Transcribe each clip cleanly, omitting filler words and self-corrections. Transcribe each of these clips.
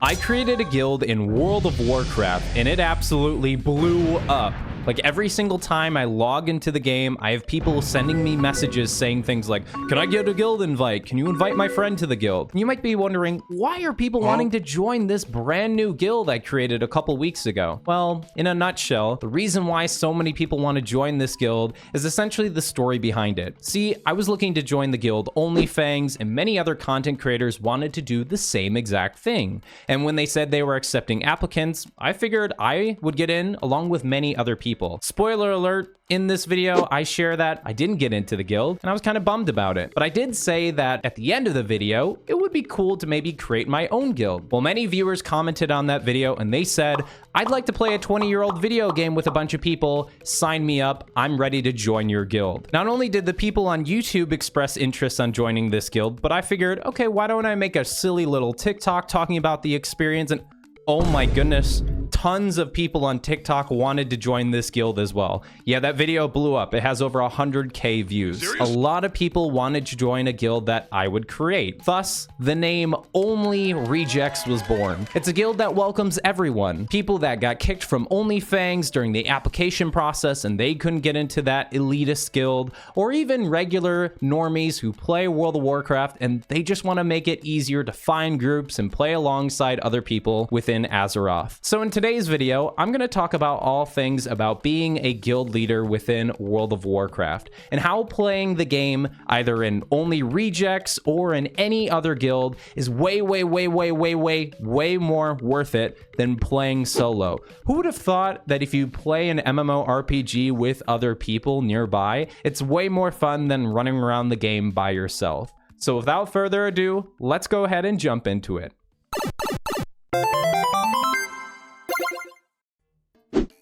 I created a guild in World of Warcraft and it absolutely blew up. Like every single time I log into the game, I have people sending me messages saying things like, can I get a guild invite? Can you invite my friend to the guild? And you might be wondering, why are people wanting to join this brand new guild I created a couple weeks ago? Well, in a nutshell, the reason why so many people want to join this guild is essentially the story behind it. See, I was looking to join the guild OnlyFangs, and many other content creators wanted to do the same exact thing. And when they said they were accepting applicants, I figured I would get in along with many other people. Spoiler alert, in this video, I share that I didn't get into the guild, and I was kind of bummed about it. But I did say that at the end of the video, it would be cool to maybe create my own guild. Well, many viewers commented on that video, and they said, I'd like to play a 20-year-old video game with a bunch of people. Sign me up. I'm ready to join your guild. Not only did the people on YouTube express interest on joining this guild, but I figured, okay, why don't I make a silly little TikTok talking about the experience? And oh my goodness, tons of people on TikTok wanted to join this guild as well. Yeah, that video blew up. It has over 100K views. A lot of people wanted to join a guild that I would create. Thus, the name OnlyRejects was born. It's a guild that welcomes everyone. People that got kicked from OnlyFangs during the application process and they couldn't get into that elitist guild, or even regular normies who play World of Warcraft and they just want to make it easier to find groups and play alongside other people within Azeroth. So in today's video, I'm going to talk about all things about being a guild leader within World of Warcraft and how playing the game either in OnlyRejects or in any other guild is way more worth it than playing solo. Who would have thought that if you play an MMORPG with other people nearby, it's way more fun than running around the game by yourself? So without further ado, let's go ahead and jump into it.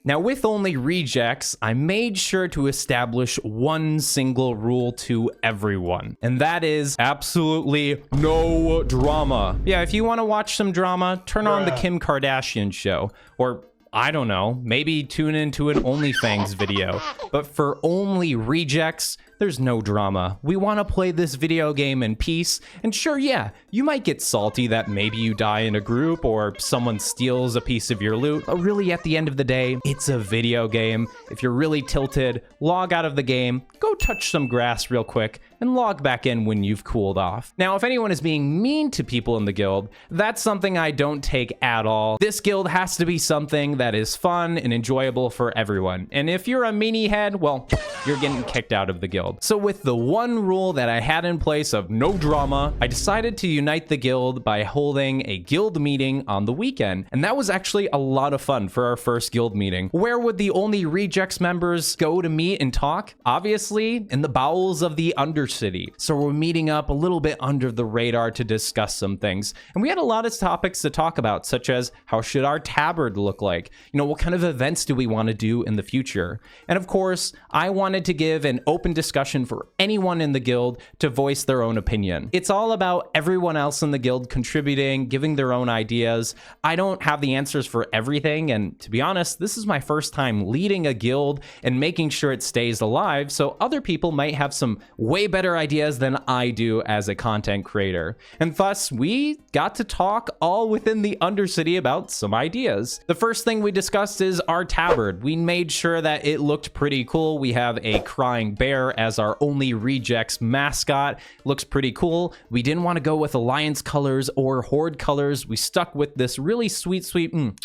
Now, with OnlyRejects, I made sure to establish one single rule to everyone, and that is absolutely no drama. Yeah, if you want to watch some drama, turn on the Kim Kardashian show, or I don't know, maybe tune into an OnlyFangs video. But for OnlyRejects, there's no drama. We want to play this video game in peace. And sure, yeah, you might get salty that maybe you die in a group or someone steals a piece of your loot. But really, at the end of the day, it's a video game. If you're really tilted, log out of the game, go touch some grass real quick, and log back in when you've cooled off. Now, if anyone is being mean to people in the guild, that's something I don't take at all. This guild has to be something that is fun and enjoyable for everyone. And if you're a meanie head, well, you're getting kicked out of the guild. So with the one rule that I had in place of no drama, I decided to unite the guild by holding a guild meeting on the weekend. And that was actually a lot of fun for our first guild meeting. Where would the OnlyRejects members go to meet and talk? Obviously, in the bowels of the Undercity. So we're meeting up a little bit under the radar to discuss some things. And we had a lot of topics to talk about, such as how should our tabard look like? You know, what kind of events do we want to do in the future? And of course, I wanted to give an open discussion for anyone in the guild to voice their own opinion. It's all about everyone else in the guild contributing, giving their own ideas. I don't have the answers for everything, and to be honest, this is my first time leading a guild and making sure it stays alive, so other people might have some way better ideas than I do as a content creator. And thus, we got to talk all within the Undercity about some ideas. The first thing we discussed is our tabard. We made sure that it looked pretty cool. We have a crying bear as our OnlyRejects mascot. Looks pretty cool. We didn't want to go with Alliance colors or Horde colors. We stuck with this really sweet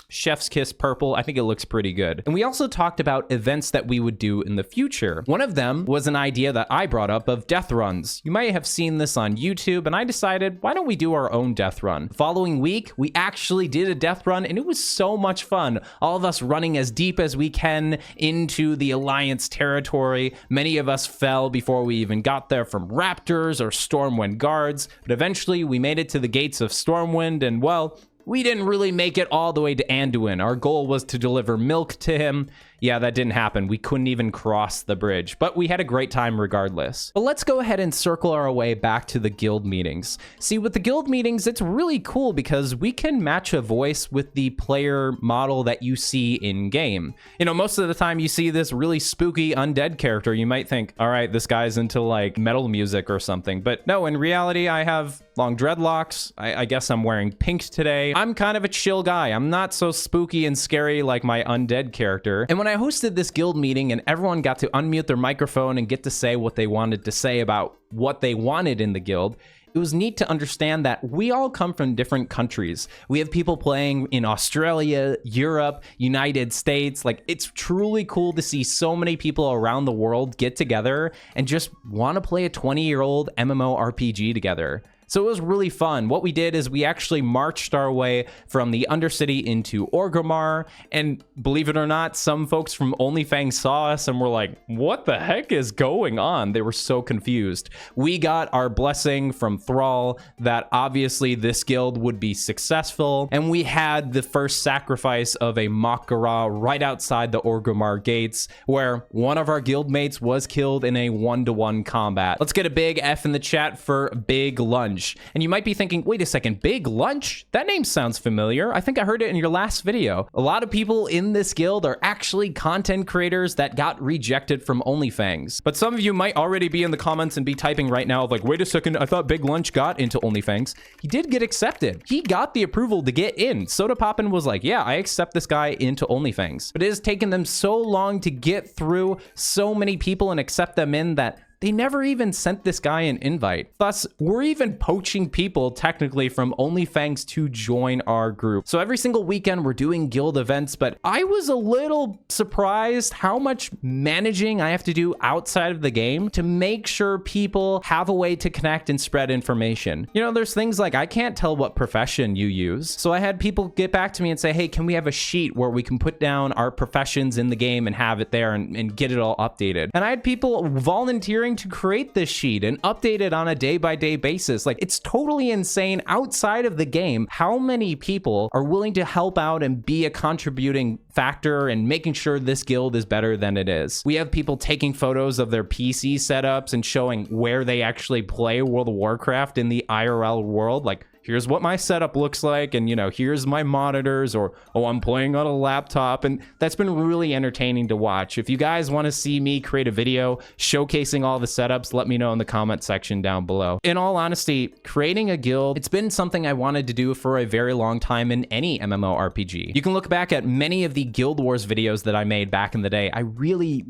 chef's kiss purple. I think it looks pretty good. And we also talked about events that we would do in the future. One of them was an idea that I brought up of death runs. You might have seen this on YouTube, and I decided, why don't we do our own death run? The following week, we actually did a death run, and it was so much fun. All of us running as deep as we can into the Alliance territory. Many of us fell before we even got there from raptors or Stormwind guards, but eventually we made it to the gates of Stormwind, and well, we didn't really make it all the way to Anduin. Our goal was to deliver milk to him. Yeah, that didn't happen. We couldn't even cross the bridge, but we had a great time regardless. But let's go ahead and circle our way back to the guild meetings. See, with the guild meetings, it's really cool because we can match a voice with the player model that you see in game. You know, most of the time you see this really spooky undead character, you might think, all right, this guy's into like metal music or something. But no, in reality, I have long dreadlocks. I guess I'm wearing pink today. I'm kind of a chill guy. I'm not so spooky and scary like my undead character. And when I hosted this guild meeting and everyone got to unmute their microphone and get to say what they wanted to say about what they wanted in the guild, it was neat to understand that we all come from different countries. We have people playing in Australia, Europe, United States. Like, it's truly cool to see so many people around the world get together and just want to play a 20-year-old MMORPG together. So it was really fun. What we did is we actually marched our way from the Undercity into Orgimmar, and believe it or not, some folks from OnlyFangs saw us and were like, what the heck is going on? They were so confused. We got our blessing from Thrall that obviously this guild would be successful, and we had the first sacrifice of a Makara right outside the Orgimmar gates, where one of our guildmates was killed in a 1-to-1 combat. Let's get a big F in the chat for Big Lunch. And you might be thinking, wait a second, Big Lunch? That name sounds familiar. I think I heard it in your last video. A lot of people in this guild are actually content creators that got rejected from OnlyFangs. But some of you might already be in the comments and be typing right now like, wait a second, I thought Big Lunch got into OnlyFangs. He did get accepted. He got the approval to get in. Soda Poppin was like, yeah, I accept this guy into OnlyFangs. But it has taken them so long to get through so many people and accept them in that they never even sent this guy an invite. Thus, we're even poaching people technically from OnlyFangs to join our group. So every single weekend we're doing guild events, but I was a little surprised how much managing I have to do outside of the game to make sure people have a way to connect and spread information. You know, there's things like I can't tell what profession you use. So I had people get back to me and say, hey, can we have a sheet where we can put down our professions in the game and have it there and get it all updated? And I had people volunteering to create this sheet and update it on a day-by-day basis. Like, it's totally insane outside of the game how many people are willing to help out and be a contributing factor and making sure this guild is better than it is. We have people taking photos of their PC setups and showing where they actually play World of Warcraft in the IRL world. Like, here's what my setup looks like, and, you know, here's my monitors, or, oh, I'm playing on a laptop. And that's been really entertaining to watch. If you guys want to see me create a video showcasing all the setups, let me know in the comment section down below. In all honesty, creating a guild, it's been something I wanted to do for a very long time in any MMORPG. You can look back at many of the Guild Wars videos that I made back in the day. I really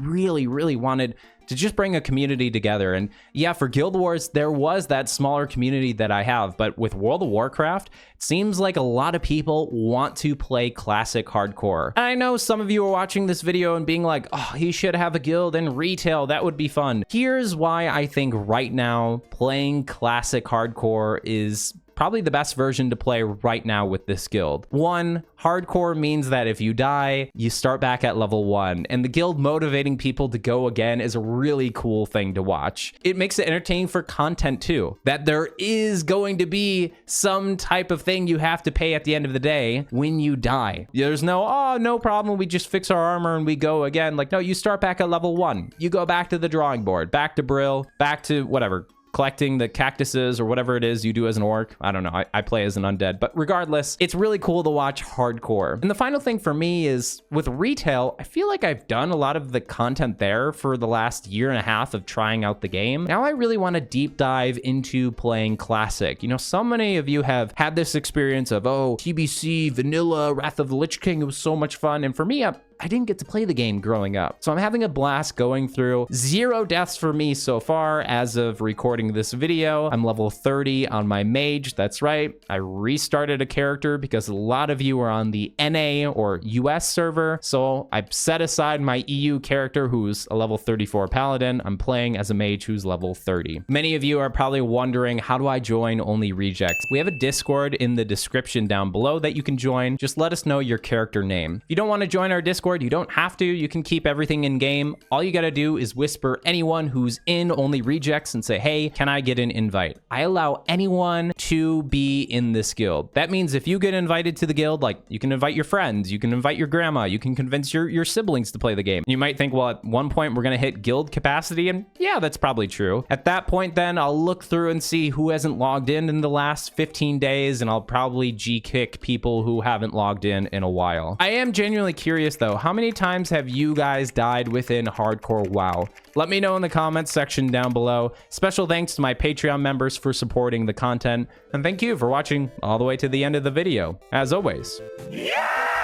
wanted to just bring a community together. And yeah, for Guild Wars, there was that smaller community that I have, but with World of Warcraft, it seems like a lot of people want to play classic hardcore. And I know some of you are watching this video and being like, oh, he should have a guild in retail. That would be fun. Here's why I think right now playing classic hardcore is probably the best version to play right now with this guild. One, hardcore means that if you die, you start back at level 1, and the guild motivating people to go again is a really cool thing to watch. It makes it entertaining for content too, that there is going to be some type of thing you have to pay at the end of the day when you die. There's no, oh, no problem, we just fix our armor and we go again. Like, no, you start back at level 1. You go back to the drawing board, back to Brill, back to whatever, collecting the cactuses or whatever it is you do as an orc. I don't know. I play as an undead, but regardless, it's really cool to watch hardcore. And the final thing for me is with retail, I feel like I've done a lot of the content there for the last year and a half of trying out the game. Now I really want to deep dive into playing classic. You know, so many of you have had this experience of, oh, TBC, vanilla, Wrath of the Lich King. It was so much fun. And for me, I didn't get to play the game growing up. So I'm having a blast going through. 0 deaths for me so far as of recording this video. I'm level 30 on my mage. That's right. I restarted a character because a lot of you are on the NA or US server. So I set aside my EU character who's a level 34 paladin. I'm playing as a mage who's level 30. Many of you are probably wondering, how do I join OnlyRejects? We have a Discord in the description down below that you can join. Just let us know your character name. If you don't want to join our Discord, Discord. You don't have to. You can keep everything in game. All you got to do is whisper anyone who's in OnlyRejects and say, hey, can I get an invite? I allow anyone to be in this guild. That means if you get invited to the guild, like you can invite your friends, you can invite your grandma, you can convince your siblings to play the game. You might think, well, at one point we're going to hit guild capacity, and yeah, that's probably true. At that point, then I'll look through and see who hasn't logged in the last 15 days, and I'll probably G-kick people who haven't logged in a while. I am genuinely curious though, how many times have you guys died within hardcore WoW? Let me know in the comments section down below. Special thanks to my Patreon members for supporting the content, and thank you for watching all the way to the end of the video. As always,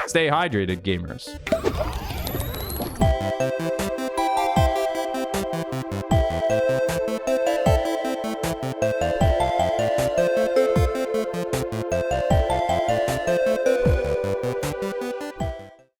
stay hydrated, gamers.